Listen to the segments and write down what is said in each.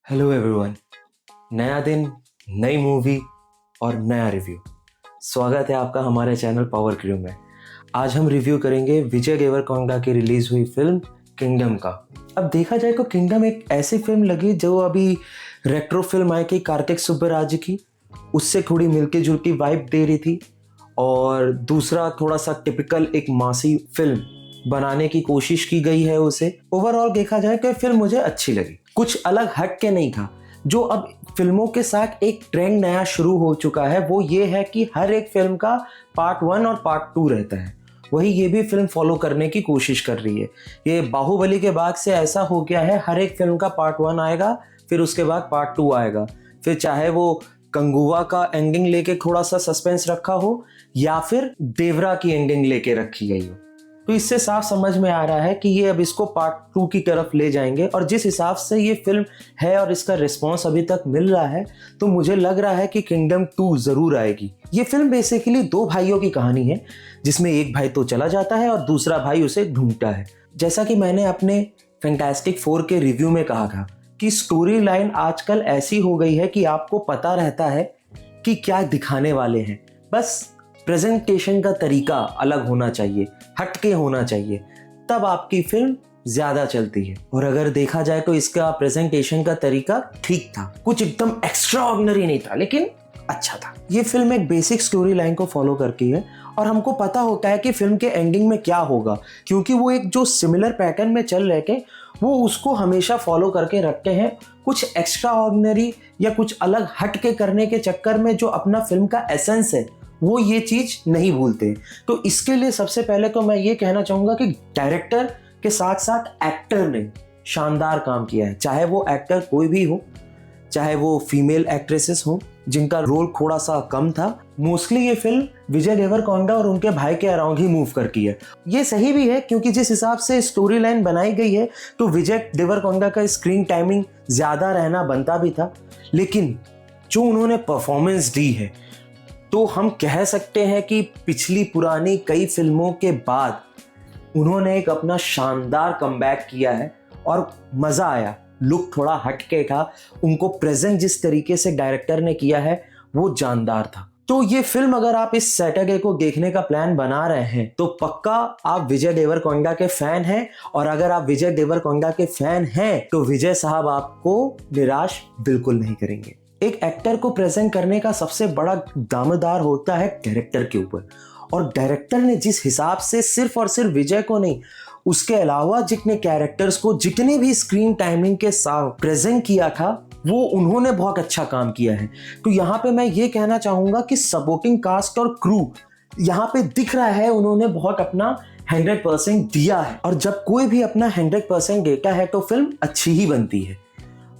Hello everyone. नया दिन, नई मूवी और नया रिव्यू। स्वागत है आपका हमारे चैनल पावर क्रू में। आज हम रिव्यू करेंगे विजय देवरकोंडा की रिलीज हुई फिल्म किंगडम का। अब देखा जाए तो किंगडम एक ऐसी फिल्म लगी जो अभी रेट्रो फिल्म आई थी कार्तिक सुब्बराज की, उससे थोड़ी मिलती जुलती वाइब दे रही थी। और दूसरा थोड़ा सा टिपिकल एक मासी फिल्म बनाने की कोशिश की गई है उसे। ओवरऑल देखा जाए तो फिल्म मुझे अच्छी लगी, कुछ अलग हट के नहीं था। जो अब फिल्मों के साथ एक ट्रेंड नया शुरू हो चुका है वो ये है कि हर एक फिल्म का पार्ट 1 और पार्ट 2 रहता है। वही ये भी फिल्म फॉलो करने की कोशिश कर रही है। ये बाहुबली के बाद से ऐसा हो गया है, हर एक फिल्म का पार्ट 1 आएगा, फिर उसके बाद पार्ट 2 आएगा। फिर चाहे वो कंगुवा का एंडिंग लेके थोड़ा सा सस्पेंस रखा हो या फिर देवरा की एंडिंग लेके रखी गई हो। तो इससे साफ समझ में आ रहा है कि ये अब इसको पार्ट 2 की तरफ ले जाएंगे। और जिस हिसाब से ये फिल्म है और इसका रिस्पॉन्स अभी तक मिल रहा है तो मुझे लग रहा है कि किंगडम 2 जरूर आएगी। ये फिल्म बेसिकली दो भाइयों की कहानी है जिसमें एक भाई तो चला जाता है और दूसरा भाई उसे ढूंढता है। जैसा कि मैंने अपने फैंटास्टिक 4 के रिव्यू में कहा था कि स्टोरी लाइन आजकल ऐसी हो गई है कि आपको पता रहता है कि क्या दिखाने वाले हैं, बस प्रेजेंटेशन का तरीका अलग होना चाहिए, हटके होना चाहिए, तब आपकी फिल्म ज्यादा चलती है। और अगर देखा जाए तो इसका प्रेजेंटेशन का तरीका ठीक था, कुछ एकदम एक्स्ट्रा ऑर्डिनरी नहीं था लेकिन अच्छा था। ये फिल्म एक बेसिक स्टोरी लाइन को फॉलो करती है और हमको पता होता है कि फिल्म के एंडिंग में क्या होगा, क्योंकि वो एक जो सिमिलर पैटर्न में चल रहे थे वो उसको हमेशा फॉलो करके रखते हैं। कुछ एक्स्ट्रा ऑर्डिनरी या कुछ अलग हट के करने के चक्कर में जो अपना फिल्म का एसेंस है वो ये चीज नहीं भूलते। तो इसके लिए सबसे पहले तो मैं ये कहना चाहूंगा कि डायरेक्टर के साथ साथ एक्टर ने शानदार काम किया है। चाहे वो एक्टर कोई भी हो, चाहे वो फीमेल एक्ट्रेसेस हो जिनका रोल थोड़ा सा कम था, मोस्टली ये फिल्म विजय देवरकोंडा और उनके भाई के अराउंड ही मूव करती है। ये सही भी है क्योंकि जिस हिसाब से स्टोरी लाइन बनाई गई है तो विजय देवरकोंडा का स्क्रीन टाइमिंग ज्यादा रहना बनता भी था। लेकिन जो उन्होंने परफॉर्मेंस दी है तो हम कह सकते हैं कि पिछली पुरानी कई फिल्मों के बाद उन्होंने एक अपना शानदार कमबैक किया है और मजा आया। लुक थोड़ा हटके था, उनको प्रेजेंट जिस तरीके से डायरेक्टर ने किया है वो जानदार था। तो ये फिल्म अगर आप इस सैटरडे को देखने का प्लान बना रहे हैं तो पक्का आप विजय देवरकोंडा के फैन हैं। और अगर आप विजय देवरकोंडा के फैन हैं तो विजय साहब आपको निराश बिल्कुल नहीं करेंगे। एक एक्टर को प्रेजेंट करने का सबसे बड़ा दामदार होता है डायरेक्टर के ऊपर, और डायरेक्टर ने जिस हिसाब से सिर्फ और सिर्फ विजय को नहीं, उसके अलावा जितने कैरेक्टर्स को जितने भी स्क्रीन टाइमिंग के साथ प्रेजेंट किया था वो उन्होंने बहुत अच्छा काम किया है। तो यहाँ पे मैं ये कहना चाहूंगा कि सपोर्टिंग कास्ट और क्रू यहाँ पे दिख रहा है उन्होंने बहुत अपना 100% दिया है। और जब कोई भी अपना 100% देता है तो फिल्म अच्छी ही बनती है।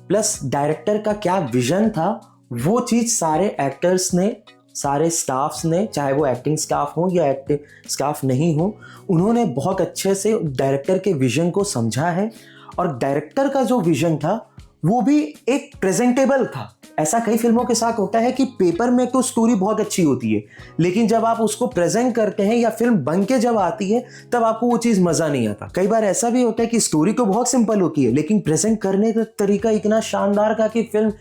प्लस डायरेक्टर का क्या विजन था वो चीज सारे एक्टर्स ने, सारे स्टाफ्स ने, चाहे वो एक्टिंग स्टाफ हो या एक्टिंग स्टाफ नहीं हो, उन्होंने बहुत अच्छे से डायरेक्टर के विजन को समझा है। और डायरेक्टर का जो विजन था वो भी एक प्रेजेंटेबल था। ऐसा कई फिल्मों के साथ होता है कि पेपर में तो स्टोरी बहुत अच्छी होती है लेकिन जब आप उसको प्रेजेंट करते हैं या फिल्म बन के जब आती है तब आपको वो चीज मजा नहीं आता। कई बार ऐसा भी होता है कि स्टोरी तो बहुत सिंपल होती है लेकिन प्रेजेंट करने का तरीका इतना शानदार का कि फिल्म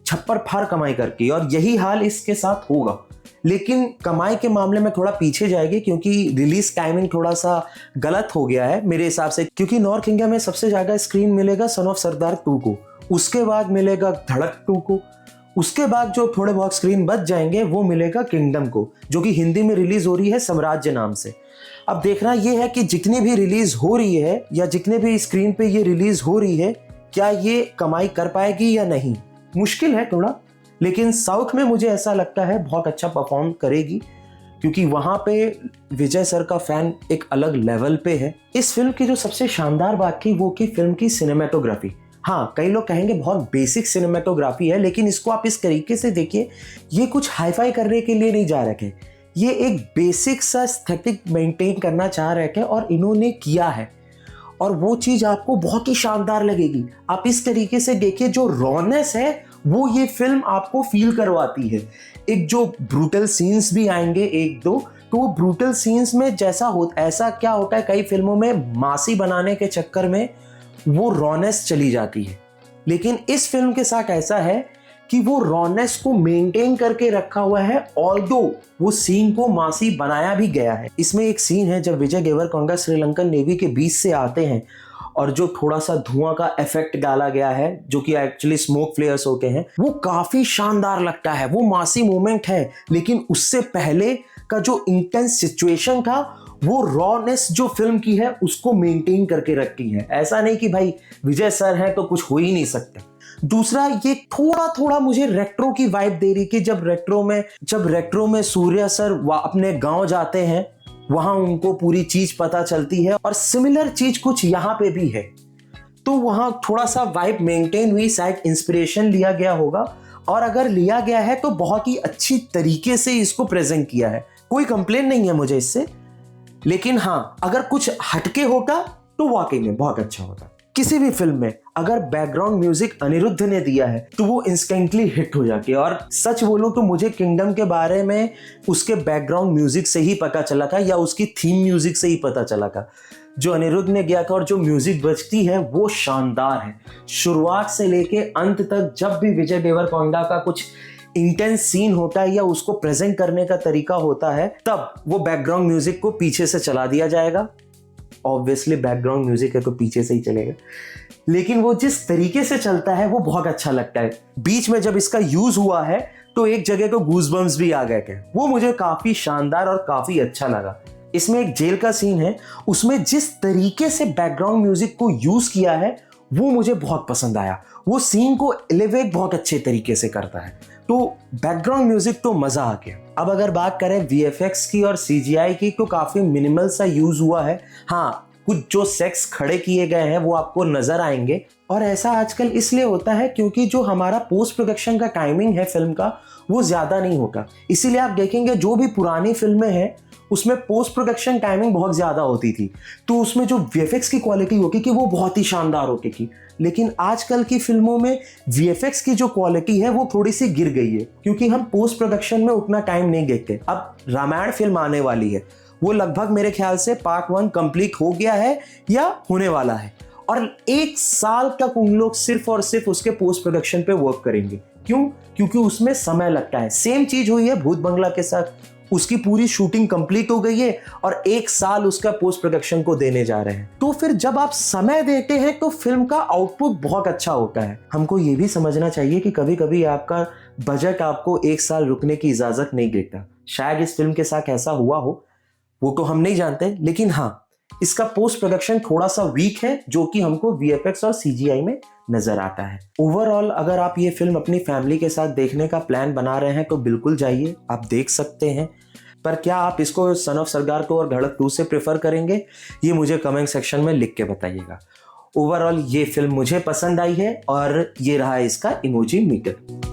छप्पर फाड़ कमाई करती, और यही हाल इसके साथ होगा। लेकिन कमाई के मामले में थोड़ा पीछे जाएगी क्योंकि रिलीज टाइमिंग थोड़ा सा गलत हो गया है मेरे हिसाब से। क्योंकि नॉर्थ इंडिया में सबसे ज्यादा स्क्रीन मिलेगा सन ऑफ सरदार 2 को, उसके बाद मिलेगा धड़क 2 को, उसके बाद जो थोड़े बहुत स्क्रीन बच जाएंगे वो मिलेगा किंगडम को, जो कि हिंदी में रिलीज हो रही है साम्राज्य नाम से। अब देखना यह है कि जितनी भी रिलीज हो रही है या जितने भी स्क्रीन पे ये रिलीज हो रही है क्या ये कमाई कर पाएगी या नहीं। मुश्किल है थोड़ा, लेकिन साउथ में मुझे ऐसा लगता है बहुत अच्छा परफॉर्म करेगी क्योंकि वहां पे विजय सर का फैन एक अलग लेवल पे है। इस फिल्म की जो सबसे शानदार बात थी वो की फिल्म की सिनेमेटोग्राफी। हाँ, कई लोग कहेंगे बहुत बेसिक सिनेमेटोग्राफी है लेकिन इसको आप इस तरीके से देखिए, ये कुछ हाईफाई करने के लिए नहीं जा रखे, ये एक बेसिक सा एस्थेटिक मेंटेन करना चाह रहे थे और इन्होंने किया है और वो चीज आपको बहुत ही शानदार लगेगी। आप इस तरीके से देखिए, जो रॉनेस है वो ये फिल्म आपको फील करवाती है। एक जो ब्रूटल सीन्स भी आएंगे एक दो, तो वो ब्रूटल सीन्स में ऐसा क्या होता है कई फिल्मों में मासी बनाने के चक्कर में वो रॉनेस चली जाती है, लेकिन इस फिल्म के साथ ऐसा है कि वो रॉनेस को मेंटेन करके रखा हुआ है, ऑल्दो वो सीन को मासी बनाया भी गया है। इसमें एक सीन है जब विजय देवरकोंडा श्रीलंकन नेवी के बीच से आते हैं और जो थोड़ा सा धुआं का इफेक्ट डाला गया है जो कि एक्चुअली स्मोक फ्लेयर्स होते हैं, वो काफी शानदार लगता है। वो मासी मोमेंट है, लेकिन उससे पहले का जो इंटेंस सिचुएशन था वो रॉनेस जो फिल्म की है उसको मेंटेन करके रखी है। ऐसा नहीं कि भाई विजय सर हैं तो कुछ हो ही नहीं सकता। दूसरा, ये थोड़ा थोड़ा मुझे रेट्रो की वाइब दे रही कि जब रेट्रो में सूर्या सर अपने गांव जाते हैं, वहां उनको पूरी चीज पता चलती है और सिमिलर चीज कुछ यहाँ पे भी है, तो वहां थोड़ा सा वाइब मेंटेन हुई। शायद इंस्पिरेशन लिया गया होगा, और अगर लिया गया है तो बहुत ही अच्छी तरीके से इसको प्रेजेंट किया है। कोई कंप्लेन नहीं है मुझे इससे, लेकिन हाँ, अगर कुछ हटके होता तो वाकई में बहुत अच्छा होता। किसी भी फिल्म में अगर बैकग्राउंड म्यूजिक अनिरुद्ध ने दिया है तो वो इंस्टेंटली हिट हो जाती है। और सच बोलूं तो मुझे किंगडम के बारे में उसके बैकग्राउंड म्यूजिक से ही पता चला था, या उसकी थीम म्यूजिक से ही पता चला था जो अनिरुद्ध ने किया था। और जो म्यूजिक बजती है वो शानदार है, शुरुआत से लेके अंत तक। जब भी विजय देवरकोंडा का कुछ इंटेंस सीन होता है या उसको प्रेजेंट करने का तरीका होता है, तब वो बैकग्राउंड म्यूजिक को पीछे से चला दिया जाएगा। ऑब्वियसली बैकग्राउंड म्यूजिक है तो पीछे से ही चलेगा, लेकिन वो जिस तरीके से चलता है वो बहुत अच्छा लगता है। बीच में जब इसका यूज हुआ है तो एक जगह को गूज़बम्प्स भी आ गए थे, वो मुझे काफी शानदार और काफी अच्छा लगा। इसमें एक जेल का सीन है, उसमें जिस तरीके से बैकग्राउंड म्यूजिक को यूज किया है वो मुझे बहुत पसंद आया। वो सीन को एलिवेट बहुत अच्छे तरीके से करता है, तो बैकग्राउंड म्यूजिक तो मजा आ गया। अब अगर बात करें वीएफएक्स की और सीजीआई की, तो काफी मिनिमल सा यूज हुआ है। हाँ, कुछ जो सेट्स खड़े किए गए हैं वो आपको नजर आएंगे, और ऐसा आजकल इसलिए होता है क्योंकि जो हमारा पोस्ट प्रोडक्शन का टाइमिंग है फिल्म का वो ज्यादा नहीं होता। इसीलिए आप देखेंगे जो भी पुरानी फिल्में हैं उसमें पोस्ट प्रोडक्शन टाइमिंग बहुत ज्यादा होती थी, तो उसमें जो वीएफएक्स की क्वालिटी होती थी वो बहुत ही शानदार होती थी। लेकिन आजकल की फिल्मों में वीएफएक्स की जो क्वालिटी है वो थोड़ी सी गिर गई है, क्योंकि हम पोस्ट प्रोडक्शन में उतना टाइम नहीं देखते। अब रामायण फिल्म आने वाली है, वो लगभग मेरे ख्याल से पार्ट 1 कंप्लीट हो गया है या होने वाला है, और 1 साल तक उन लोग सिर्फ और सिर्फ उसके पोस्ट प्रोडक्शन पे वर्क करेंगे। क्यों? क्योंकि उसमें समय लगता है। सेम चीज हुई है भूत बंगला के साथ, उसकी पूरी शूटिंग कंप्लीट हो गई है और 1 साल उसका पोस्ट प्रोडक्शन को देने जा रहे हैं। तो फिर जब आप समय देते हैं तो फिल्म का आउटपुट बहुत अच्छा होता है। हमको ये भी समझना चाहिए कि कभी कभी आपका बजट आपको 1 साल रुकने की इजाजत नहीं देता। शायद इस फिल्म के साथ ऐसा हुआ हो, वो तो हम नहीं जानते, लेकिन हाँ, इसका पोस्ट प्रोडक्शन थोड़ा सा वीक है जो कि हमको वीएफएक्स और सीजीआई में नजर आता है। ओवरऑल अगर आप ये फिल्म अपनी फैमिली के साथ देखने का प्लान बना रहे हैं तो बिल्कुल जाइए, आप देख सकते हैं। पर क्या आप इसको सन ऑफ सरदार को और धड़क 2 से प्रेफर करेंगे, ये मुझे कमेंट सेक्शन में लिख के बताइएगा। ओवरऑल ये फिल्म मुझे पसंद आई है और ये रहा इसका इमोजी मीटर।